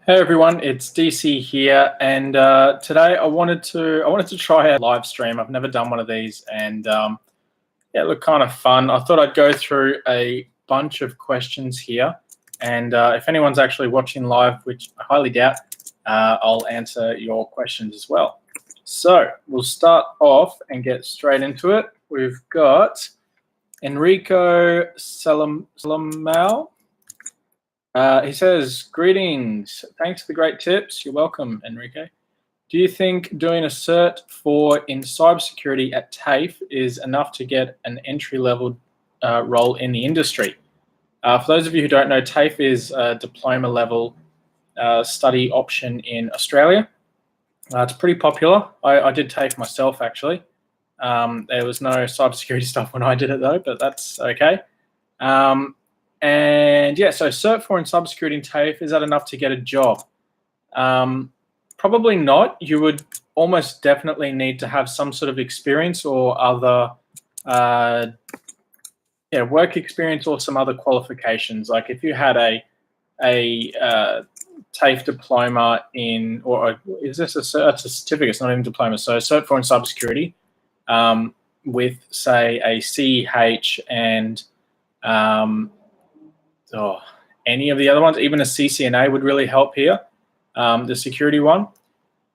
Hey everyone, it's DC here, and today I wanted to try a live stream. I've never done one of these, and yeah, it looked kind of fun. I thought I'd go through a bunch of questions here, and if anyone's actually watching live, which I highly doubt, I'll answer your questions as well. So we'll start off and get straight into it. We've got Enrico Salamau. He says, greetings. Thanks for the great tips. You're welcome, Enrique. Do you think doing a cert in cybersecurity at TAFE is enough to get an entry-level role in the industry? For those of you who don't know, TAFE is a diploma-level study option in Australia. It's pretty popular. I did TAFE myself, actually. There was no cybersecurity stuff when I did it, though, but that's okay. And yeah, so Cert 4 in cybersecurity and TAFE, is that enough to get a job? Probably not. You would almost definitely need to have some sort of experience or other work experience or some other qualifications. Like if you had a TAFE diploma in, or is this it's a certificate, it's not even diploma, so Cert 4 in cybersecurity with, say, a CEH and any of the other ones, even a CCNA would really help here. The security one,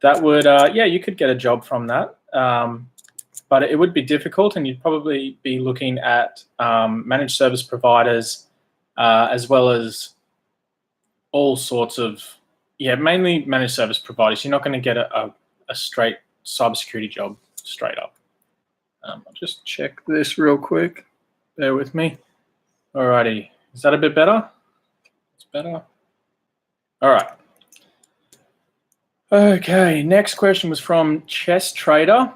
that would, yeah, you could get a job from that, but it would be difficult, and you'd probably be looking at managed service providers as well as all sorts of, mainly managed service providers. You're not going to get a straight cybersecurity job straight up. I'll just check this real quick. Bear with me. Alrighty. Is that a bit better? It's better. All right. Okay, next question was from Chess Trader,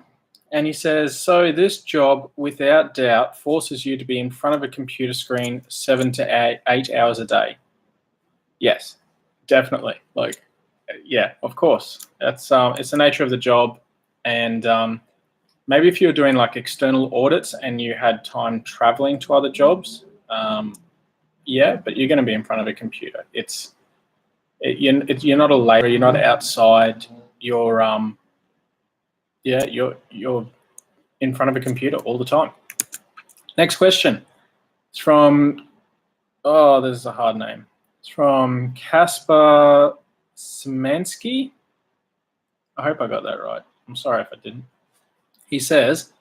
and he says, so this job without doubt forces you to be in front of a computer screen 7 to 8 hours a day. Yes, definitely. Like, yeah, of course. That's it's the nature of the job, and maybe if you're doing like external audits and you had time traveling to other jobs, yeah, but you're going to be in front of a computer. You're not a laborer. You're not outside. You're you're in front of a computer all the time. Next question. It's from, oh, this is a hard name. It's from Kasper Szymanski. I hope I got that right. I'm sorry if I didn't. He says,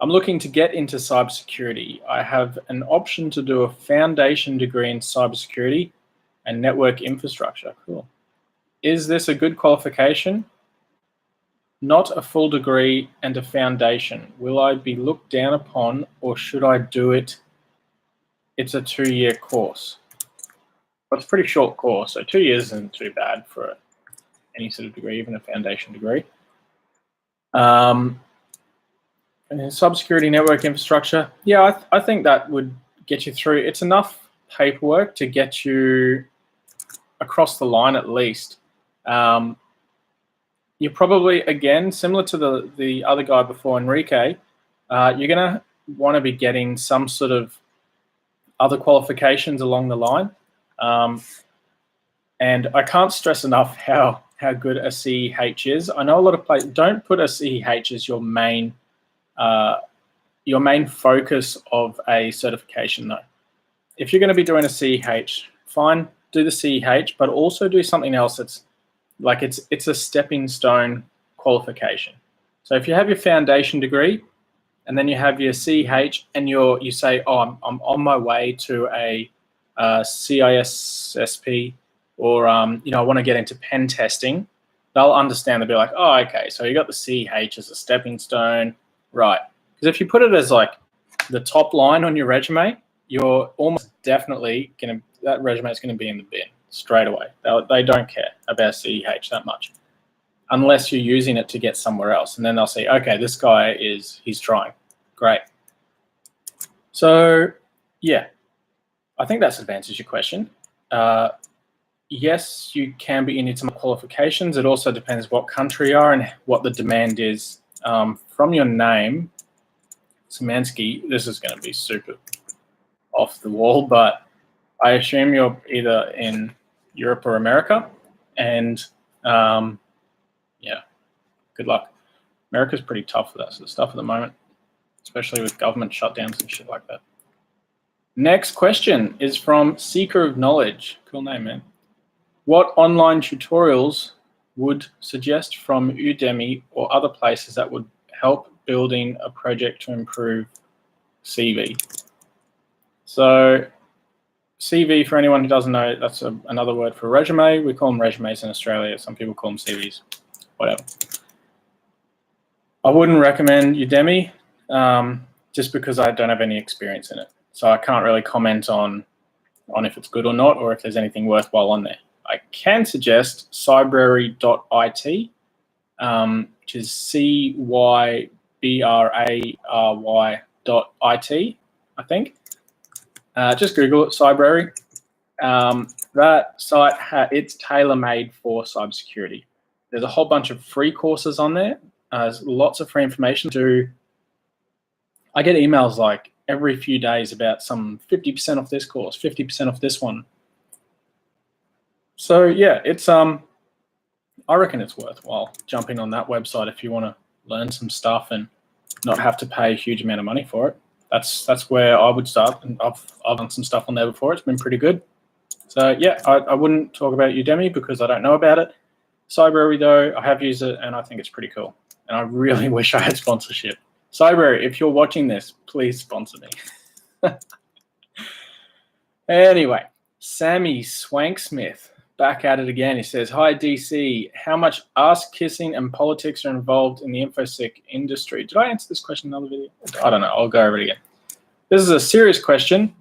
I'm looking to get into cybersecurity. I have an option to do a foundation degree in cybersecurity and network infrastructure. Cool. Is this a good qualification? Not a full degree and a foundation. Will I be looked down upon, or should I do it? It's a 2-year course. It's a pretty short course, so 2 years isn't too bad for any sort of degree, even a foundation degree. And cybersecurity network infrastructure, yeah, I think that would get you through. It's enough paperwork to get you across the line at least. You're probably, again, similar to the other guy before, Enrique, you're going to want to be getting some sort of other qualifications along the line. And I can't stress enough how good a CEH is. I know a lot of places don't put a CEH as your main focus of a certification, though. If you're going to be doing a CEH, fine, do the CEH, but also do something else that's like it's a stepping stone qualification. So if you have your foundation degree and then you have your CEH and you say, oh, I'm on my way to a CISSP, or I want to get into pen testing, they'll understand. They'll be like, oh, okay, so you got the CEH as a stepping stone. Right, because if you put it as like the top line on your resume, you're almost definitely that resume is going to be in the bin straight away. They don't care about CEH that much, unless you're using it to get somewhere else, and then they'll say, okay, this guy he's trying. Great. So yeah, I think that answers your question. Yes, you can be in some qualifications. It also depends what country you are and what the demand is. From your name, Szymanski, this is going to be super off the wall, but I assume you're either in Europe or America. And yeah, good luck. America's pretty tough for that sort of stuff at the moment, especially with government shutdowns and shit like that. Next question is from Seeker of Knowledge. Cool name, man. What online tutorials would suggest from Udemy or other places that would help building a project to improve CV? So CV, for anyone who doesn't know, that's another word for resume. We call them resumes in Australia. Some people call them CVs, whatever. I wouldn't recommend Udemy just because I don't have any experience in it. So I can't really comment on if it's good or not, or if there's anything worthwhile on there. I can suggest cybrary.it, which is cybrary.it, I think. Just Google it, Cybrary. That site, it's tailor-made for cybersecurity. There's a whole bunch of free courses on there. There's lots of free information. I get emails like every few days about some 50% off this course, 50% off this one. So yeah, it's I reckon it's worthwhile jumping on that website if you want to learn some stuff and not have to pay a huge amount of money for it. That's where I would start, and I've done some stuff on there before. It's been pretty good. So yeah, I wouldn't talk about Udemy because I don't know about it. Cybrary though, I have used it and I think it's pretty cool. And I really wish I had sponsorship. Cybrary, if you're watching this, please sponsor me. Anyway, Sammy Swanksmith, back at it again. He says, hi DC, how much ass kissing and politics are involved in the InfoSec industry? Did I answer this question in another video? I don't know, I'll go over it again. This is a serious question.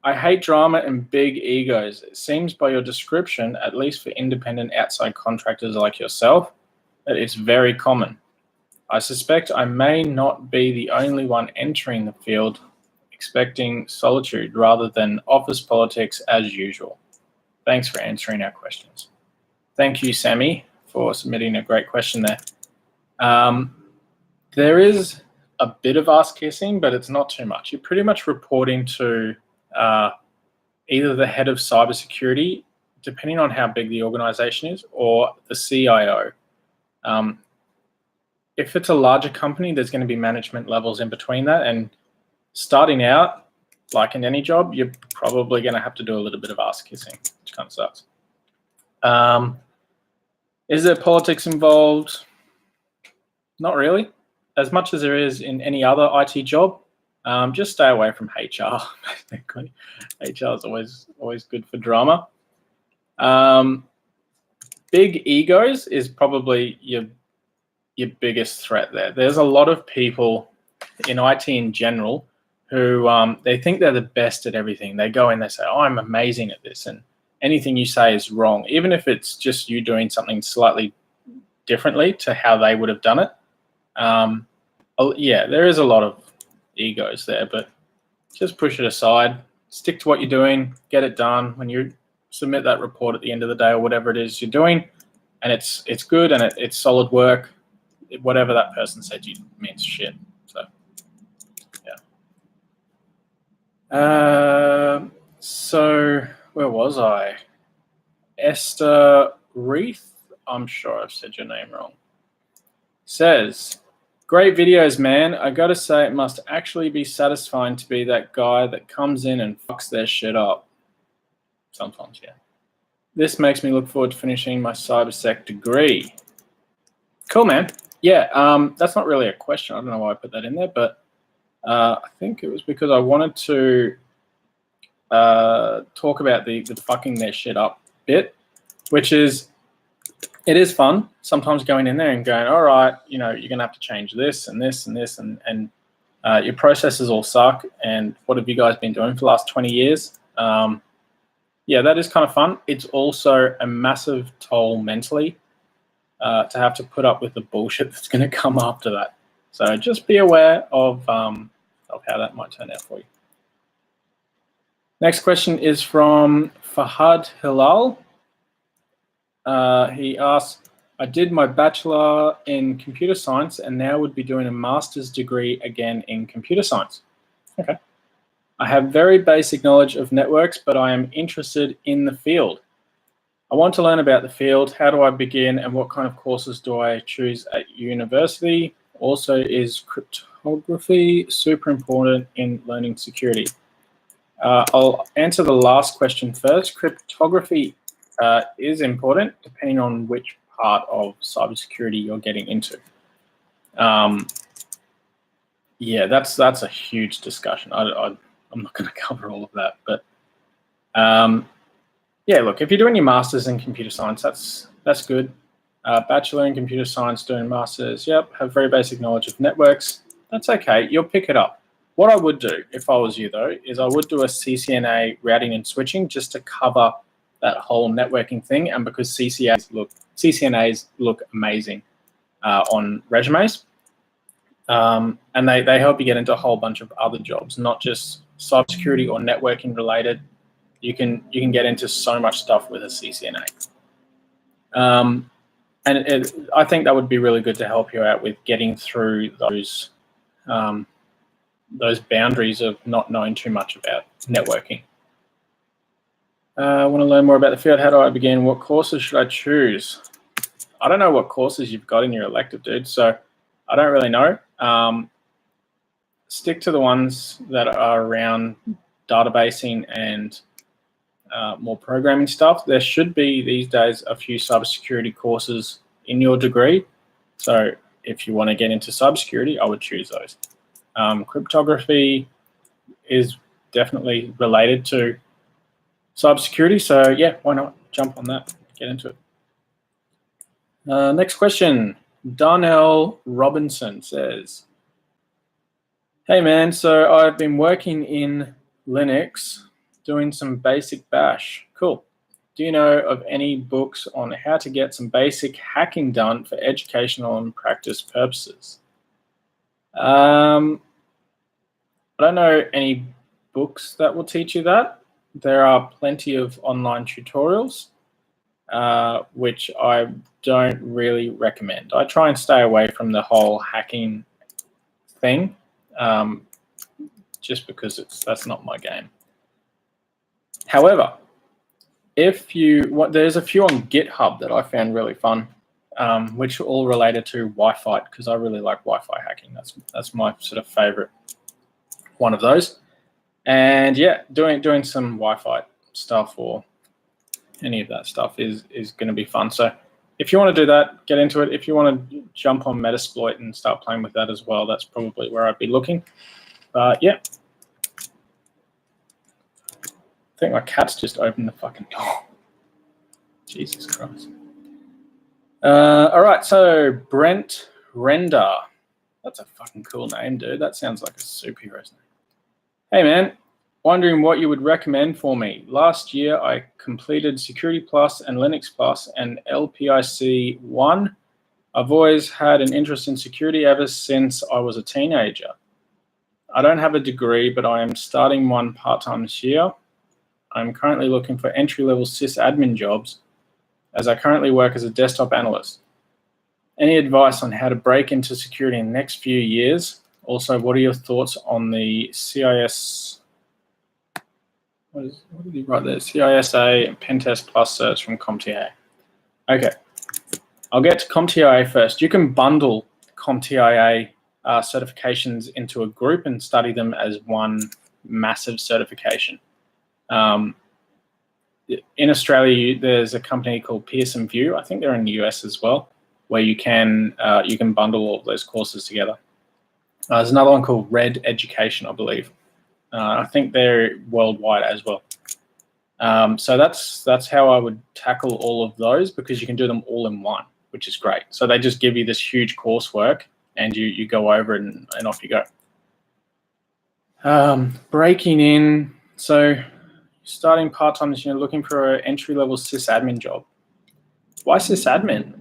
I hate drama and big egos. It seems by your description, at least for independent outside contractors like yourself, that it's very common. I suspect I may not be the only one entering the field expecting solitude rather than office politics as usual. Thanks for answering our questions. Thank you, Sammy, for submitting a great question there. There is a bit of ass kissing, but it's not too much. You're pretty much reporting to either the head of cybersecurity, depending on how big the organization is, or the CIO. If it's a larger company, there's going to be management levels in between that. And starting out, like in any job, you're probably going to have to do a little bit of ass kissing, which kind of sucks. Is there politics involved? Not really. As much as there is in any other IT job, just stay away from HR, basically. HR is always good for drama. Big egos is probably your biggest threat there. There's a lot of people in IT in general who they think they're the best at everything. They go in, they say, oh, I'm amazing at this, and anything you say is wrong, even if it's just you doing something slightly differently to how they would have done it. Yeah, there is a lot of egos there, but just push it aside. Stick to what you're doing, get it done. When you submit that report at the end of the day or whatever it is you're doing, and it's good and it's solid work, whatever that person said you means shit. So yeah. So where was I? Esther Reith, I'm sure I've said your name wrong, says, great videos, man. I gotta say, it must actually be satisfying to be that guy that comes in and fucks their shit up. Sometimes, yeah. This makes me look forward to finishing my CyberSec degree. Cool, man. Yeah, that's not really a question. I don't know why I put that in there, but I think it was because I wanted to talk about the fucking their shit up bit, which is, it is fun sometimes going in there and going, all right, you know, you're going to have to change this and this and this, and your processes all suck. And what have you guys been doing for the last 20 years? Yeah, that is kind of fun. It's also a massive toll mentally to have to put up with the bullshit that's going to come after that. So just be aware of how that might turn out for you. Next question is from Fahad Hilal. He asks, I did my bachelor in computer science and now would be doing a master's degree again in computer science. Okay. I have very basic knowledge of networks, but I am interested in the field. I want to learn about the field. How do I begin, and what kind of courses do I choose at university? Also, is cryptography super important in learning security? I'll answer the last question first. Cryptography is important depending on which part of cybersecurity you're getting into. Yeah, that's a huge discussion. I'm not going to cover all of that, but yeah, look, if you're doing your master's in computer science, that's good. Bachelor in computer science, doing masters, yep, have very basic knowledge of networks. That's okay, you'll pick it up. What I would do, if I was you though, is I would do a CCNA routing and switching just to cover that whole networking thing, and because CCNAs look amazing on resumes, and they help you get into a whole bunch of other jobs, not just cybersecurity or networking related. You can get into so much stuff with a CCNA. And I think that would be really good to help you out with getting through those boundaries of not knowing too much about networking. I want to learn more about the field. How do I begin? What courses should I choose? I don't know what courses you've got in your elective, dude, so I don't really know. Stick to the ones that are around databasing and more programming stuff. There should be these days a few cybersecurity courses in your degree. So if you want to get into cybersecurity, I would choose those. Cryptography is definitely related to cybersecurity. So yeah, why not jump on that, get into it. Next question. Darnell Robinson says, hey man, so I've been working in Linux doing some basic bash. Cool. Do you know of any books on how to get some basic hacking done for educational and practice purposes? I don't know any books that will teach you that. There are plenty of online tutorials, which I don't really recommend. I try and stay away from the whole hacking thing, just because that's not my game. However, if you there's a few on GitHub that I found really fun, which are all related to Wi-Fi, because I really like Wi-Fi hacking. That's my sort of favorite one of those. And yeah, doing some Wi-Fi stuff or any of that stuff is going to be fun. So if you want to do that, get into it. If you want to jump on Metasploit and start playing with that as well, that's probably where I'd be looking. But yeah. I think my cat's just opened the fucking door. Jesus Christ. All right, so Brent Render. That's a fucking cool name, dude. That sounds like a superhero's name. Hey, man. Wondering what you would recommend for me. Last year, I completed Security Plus and Linux Plus and LPIC 1. I've always had an interest in security ever since I was a teenager. I don't have a degree, but I am starting one part-time this year. I'm currently looking for entry-level sysadmin jobs, as I currently work as a desktop analyst. Any advice on how to break into security in the next few years? Also, what are your thoughts on the CIS? What did he write there? CISA Pentest Plus certs from CompTIA. Okay, I'll get to CompTIA first. You can bundle CompTIA certifications into a group and study them as one massive certification. In Australia, there's a company called Pearson VUE. I think they're in the US as well, where you can bundle all of those courses together. There's another one called Red Education, I believe. I think they're worldwide as well. So that's how I would tackle all of those, because you can do them all in one, which is great. So they just give you this huge coursework, and you go over it and off you go. Breaking in, so starting part-time this year, looking for an entry-level sysadmin job. Why sysadmin?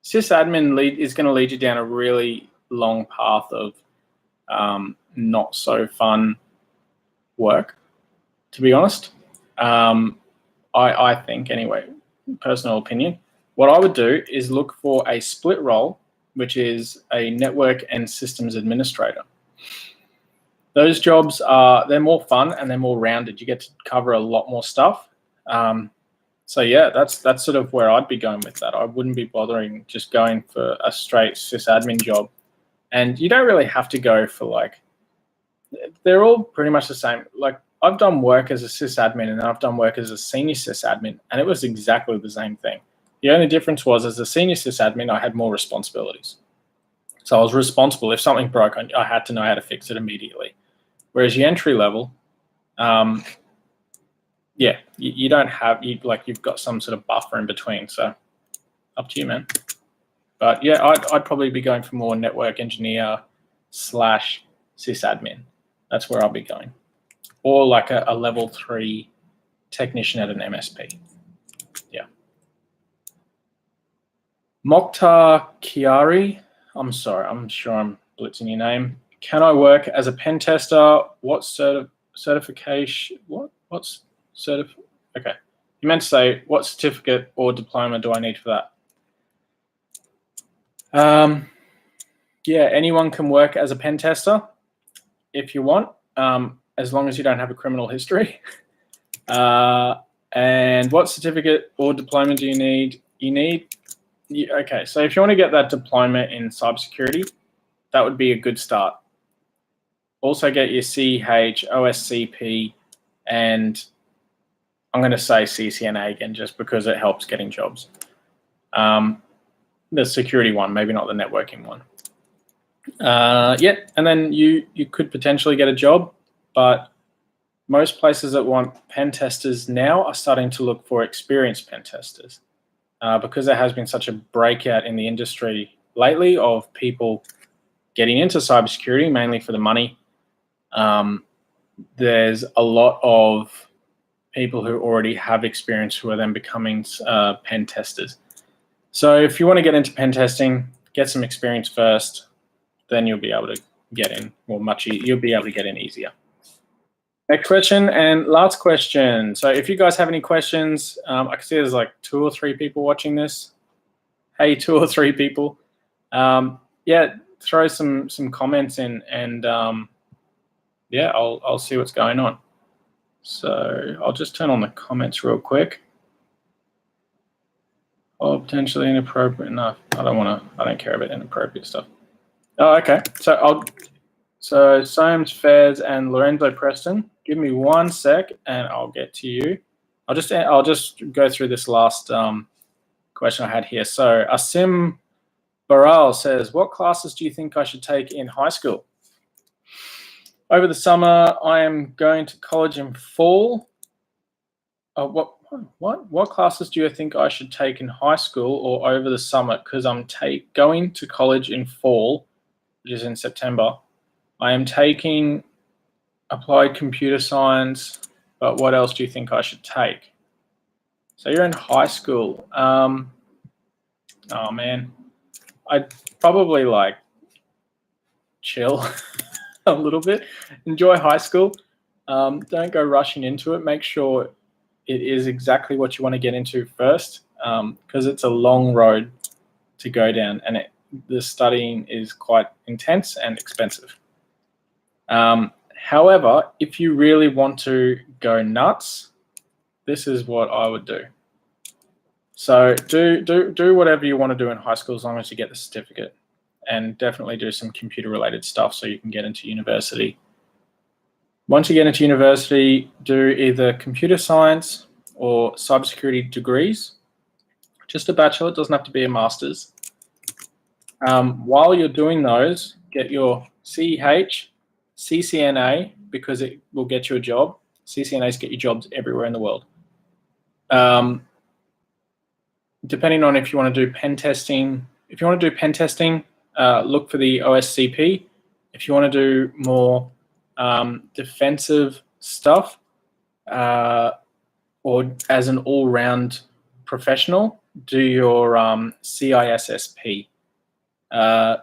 Sysadmin is going to lead you down a really long path of not so fun work, to be honest. I think, anyway, personal opinion. What I would do is look for a split role, which is a network and systems administrator. Those jobs they're more fun and they're more rounded. You get to cover a lot more stuff. So yeah, that's sort of where I'd be going with that. I wouldn't be bothering just going for a straight sysadmin job. And you don't really have to go for like, they're all pretty much the same. Like I've done work as a sysadmin and I've done work as a senior sysadmin, and it was exactly the same thing. The only difference was as a senior sysadmin, I had more responsibilities. So I was responsible. If something broke, I had to know how to fix it immediately. Whereas your entry level, yeah, you don't have, you've got some sort of buffer in between. So up to you, man. But yeah, I'd probably be going for more network engineer / sysadmin. That's where I'll be going. Or like a level 3 technician at an MSP. Yeah. Mokhtar Kiari, I'm sorry, I'm sure I'm blitzing your name. Can I work as a pen tester? What certification? What's okay. You meant to say what certificate or diploma do I need for that? Yeah, anyone can work as a pen tester if you want, as long as you don't have a criminal history. And what certificate or diploma do you need? Okay, so if you want to get that diploma in cybersecurity, that would be a good start. Also get your CH, OSCP, and I'm going to say CCNA again just because it helps getting jobs. The security one, maybe not the networking one. Yeah, and then you could potentially get a job, but most places that want pen testers now are starting to look for experienced pen testers because there has been such a breakout in the industry lately of people getting into cybersecurity, mainly for the money. There's a lot of people who already have experience who are then becoming pen testers. So if you want to get into pen testing, get some experience first, then you'll be able to get in, or you'll be able to get in easier. Next question and last question. So if you guys have any questions, I can see there's like 2 or 3 people watching this. Hey, 2 or 3 people. Yeah, throw some comments in, and yeah, I'll see what's going on. So I'll just turn on the comments real quick. Oh, potentially inappropriate. No, I don't care about inappropriate stuff. Oh, okay. So Soames, Fairs, and Lorenzo Preston, give me 1 sec, and I'll get to you. I'll just go through this last question I had here. So Asim Baral says, what classes do you think I should take in high school? Over the summer, I am going to college in fall. What classes do you think I should take in high school or over the summer? Because I'm going to college in fall, which is in September. I am taking applied computer science, but what else do you think I should take? So you're in high school. Oh man, I'd probably like chill a little bit. Enjoy high school. Don't go rushing into it. Make sure it is exactly what you want to get into first, because it's a long road to go down, and the studying is quite intense and expensive. However, if you really want to go nuts, this is what I would do. So do whatever you want to do in high school as long as you get the certificate, and definitely do some computer related stuff so you can get into university. Once you get into university, do either computer science or cybersecurity degrees. Just a bachelor, it doesn't have to be a master's. While you're doing those, get your CEH, CCNA, because it will get you a job. CCNAs get you jobs everywhere in the world. Depending on if you want to do pen testing, look for the OSCP. If you want to do more defensive stuff, or as an all-round professional, do your CISSP. The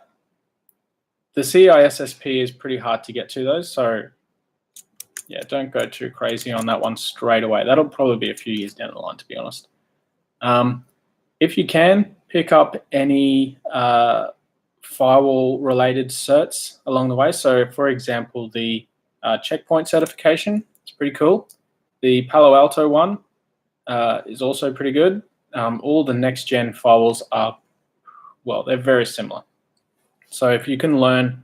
CISSP is pretty hard to get to those, so yeah, don't go too crazy on that one straight away. That'll probably be a few years down the line, to be honest. If you can, pick up any firewall-related certs along the way. So, for example, the checkpoint certification. It's pretty cool. The Palo Alto one is also pretty good. All the next-gen firewalls are, well, they're very similar. So if you can learn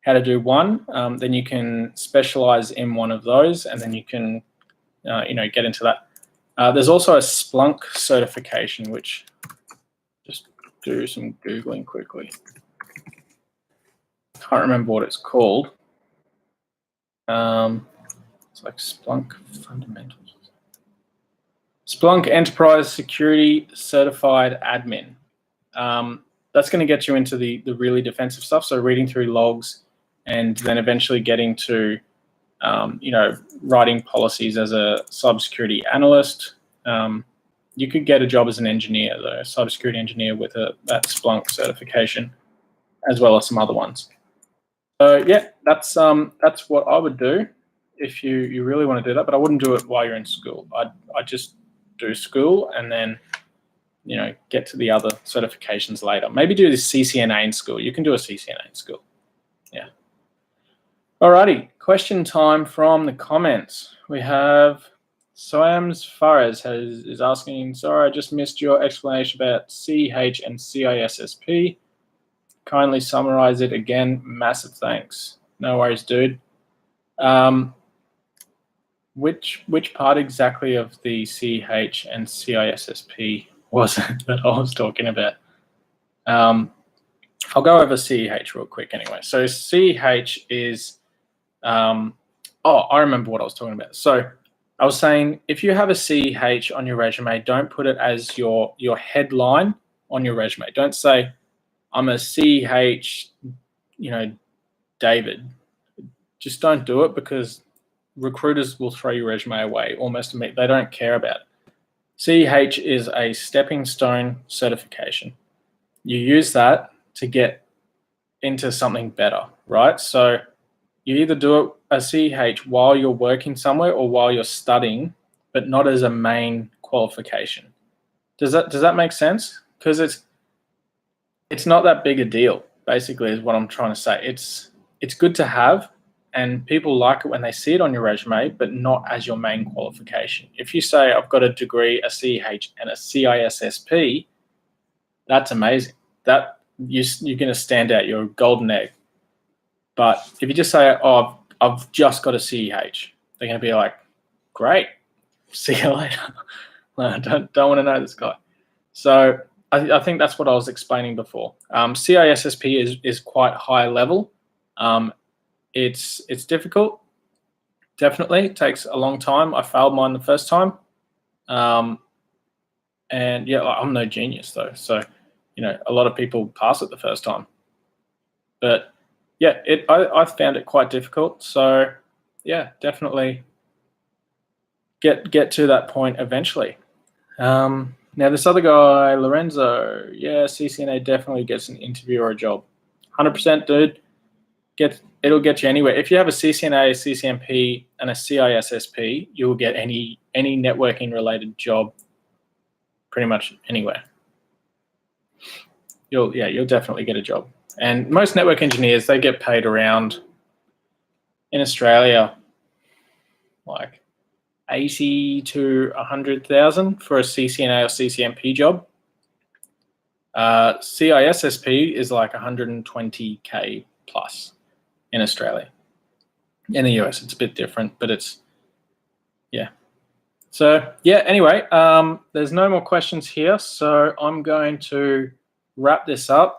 how to do one, then you can specialize in one of those, and then you can, get into that. There's also a Splunk certification, which just do some Googling quickly. Can't remember what it's called. It's like Splunk Fundamentals. Splunk Enterprise Security Certified Admin. That's going to get you into the really defensive stuff. So reading through logs, and then eventually getting to, writing policies as a cybersecurity analyst. You could get a job as an engineer, though, a cybersecurity engineer with that Splunk certification, as well as some other ones. So yeah, that's what I would do if you really want to do that. But I wouldn't do it while you're in school. I'd just do school and then get to the other certifications later. Maybe do the CCNA in school. You can do a CCNA in school. Yeah. Alrighty, question time from the comments. We have Soams Fares is asking, sorry, I just missed your explanation about CH and CISSP. Kindly summarize it again. Massive thanks. No worries, dude. Which part exactly of the CH and CISSP was it that I was talking about? I'll go over CH real quick anyway. So CH is, I remember what I was talking about. So I was saying, if you have a CH on your resume, don't put it as your headline on your resume. Don't say, I'm a CH, David. Just don't do it, because recruiters will throw your resume away almost immediately. They don't care about it. CH is a stepping stone certification. You use that to get into something better, right? So you either do a CH while you're working somewhere or while you're studying, but not as a main qualification. Does that make sense? Because it's not that big a deal, basically, is what I'm trying to say. It's good to have, and people like it when they see it on your resume, but not as your main qualification. If you say, I've got a degree, a CH, and a CISSP, that's amazing. That you're going to stand out. You're a golden egg. But if you just say, oh, I've just got a CH, they're going to be like, great, see you later. Don't want to know this guy. So I think that's what I was explaining before. CISSP is quite high level. It's difficult, definitely. It takes a long time. I failed mine the first time. And yeah, I'm no genius though. So, a lot of people pass it the first time. But yeah, I found it quite difficult. So yeah, definitely get to that point eventually. Now this other guy, Lorenzo, yeah, CCNA definitely gets an interview or a job. 100%, dude. It'll get you anywhere. If you have a CCNA, a CCNP, and a CISSP, you'll get any networking related job pretty much anywhere. You'll definitely get a job. And most network engineers, they get paid around, in Australia, like 80 to 100,000 for a CCNA or CCNP job. CISSP is like 120K plus in Australia. In the US, it's a bit different, but yeah. So yeah, anyway, there's no more questions here, so I'm going to wrap this up.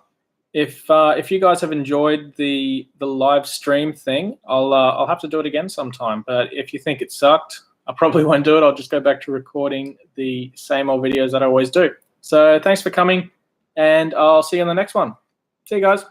If you guys have enjoyed the live stream thing, I'll have to do it again sometime. But if you think it sucked, I probably won't do it. I'll just go back to recording the same old videos that I always do. So thanks for coming, and I'll see you in the next one. See you guys.